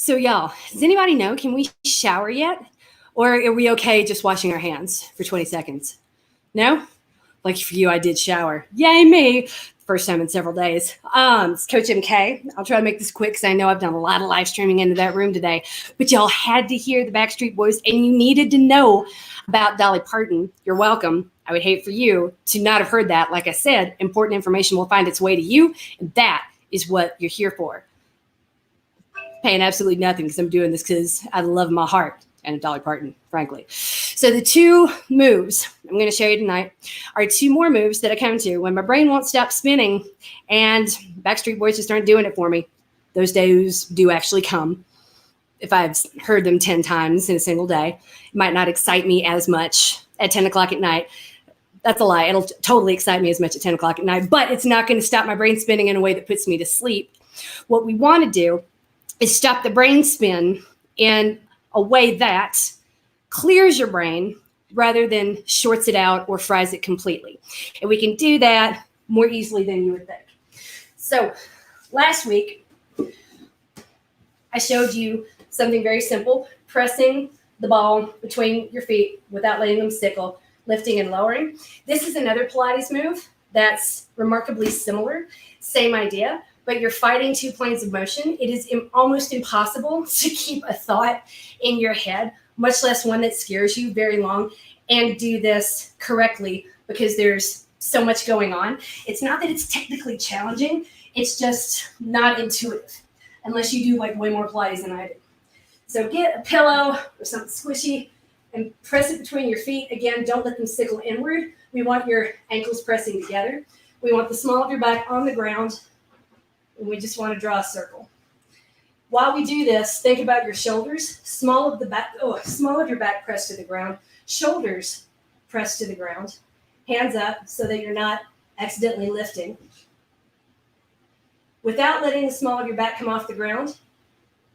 So y'all, does anybody know, can we shower yet? Or are we okay just washing our hands for 20 seconds? No? Like for you, I did shower. Yay me! First time in several days. It's Coach MK. I'll try to make this quick because I know I've done a lot of live streaming into that room today. But y'all had to hear the Backstreet Boys and you needed to know about Dolly Parton. You're welcome. I would hate for you to not have heard that. Like I said, important information will find its way to you. And that is what you're here for. Paying absolutely nothing because I'm doing this because I love my heart and Dolly Parton, frankly. So the two moves I'm going to show you tonight are two more moves that I come to when my brain won't stop spinning and Backstreet Boys just aren't doing it for me. Those days do actually come. If I've heard them 10 times in a single day, it might not excite me as much at 10 o'clock at night. That's a lie. It'll totally excite me as much at 10 o'clock at night, but it's not going to stop my brain spinning in a way that puts me to sleep. What we want to do is stop the brain spin in a way that clears your brain rather than shorts it out or fries it completely. And we can do that more easily than you would think. So last week, I showed you something very simple, pressing the ball between your feet without letting them stickle, lifting and lowering. This is another Pilates move that's remarkably similar, same idea, but you're fighting two planes of motion. It is almost impossible to keep a thought in your head, much less one that scares you very long, and do this correctly because there's so much going on. It's not that it's technically challenging, it's just not intuitive, unless you do like way more Pilates than I do. So get a pillow or something squishy and press it between your feet. Again, don't let them sickle inward. We want your ankles pressing together. We want the small of your back on the ground. And we just want to draw a circle. While we do this, think about your shoulders. Small of your back pressed to the ground. Shoulders pressed to the ground. Hands up so that you're not accidentally lifting. Without letting the small of your back come off the ground,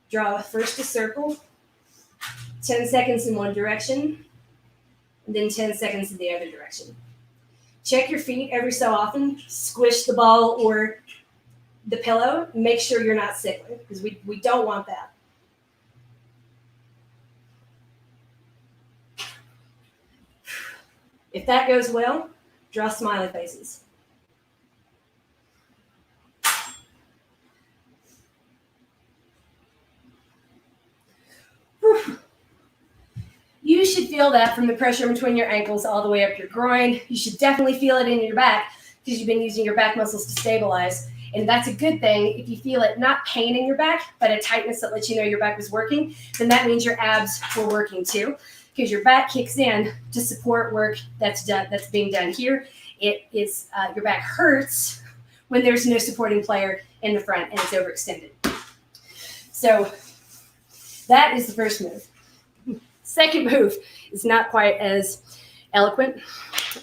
draw first a circle, 10 seconds in one direction, and then 10 seconds in the other direction. Check your feet every so often. Squish the ball or the pillow. Make sure you're not sickling because we don't want that. If that goes well, draw smiley faces. Whew. You should feel that from the pressure between your ankles all the way up your groin. You should definitely feel it in your back because you've been using your back muscles to stabilize. And that's a good thing. If you feel it, not pain in your back, but a tightness that lets you know your back was working, then that means your abs were working too, because your back kicks in to support work that's being done here. It is your back hurts when there's no supporting player in the front and it's overextended. So that is the first move. Second move is not quite as eloquent,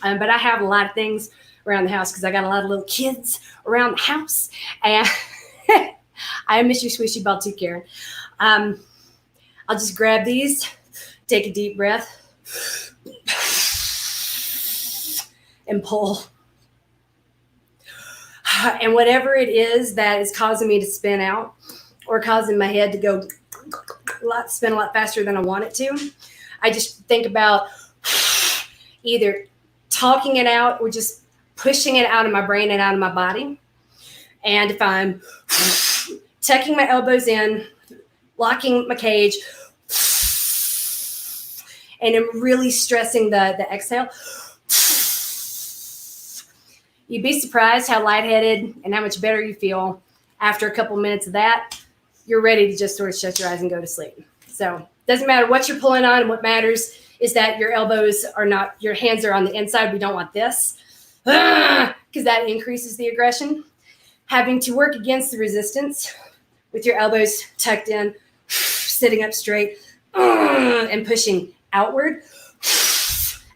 but I have a lot of things around the house because I got a lot of little kids around the house. And I miss your squishy ball too, Karen. I'll just grab these, take a deep breath, and pull. And whatever it is that is causing me to spin out or causing my head to go spin a lot faster than I want it to, I just think about either talking it out or just pushing it out of my brain and out of my body. And if I'm tucking my elbows in, locking my cage, and I'm really stressing the exhale, you'd be surprised how lightheaded and how much better you feel after a couple minutes of that. You're ready to just sort of shut your eyes and go to sleep. So it doesn't matter what you're pulling on. What matters is that your elbows are not, your hands are on the inside. We don't want this because that increases the aggression. Having to work against the resistance with your elbows tucked in, sitting up straight, and pushing outward.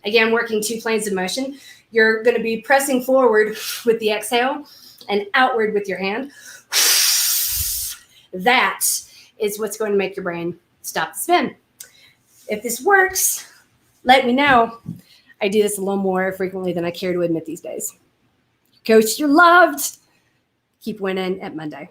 Again, working two planes of motion. You're going to be pressing forward with the exhale and outward with your hand. That is what's going to make your brain stop the spin. If this works, let me know. I do this a little more frequently than I care to admit these days. Coach, you're loved. Keep winning at Monday.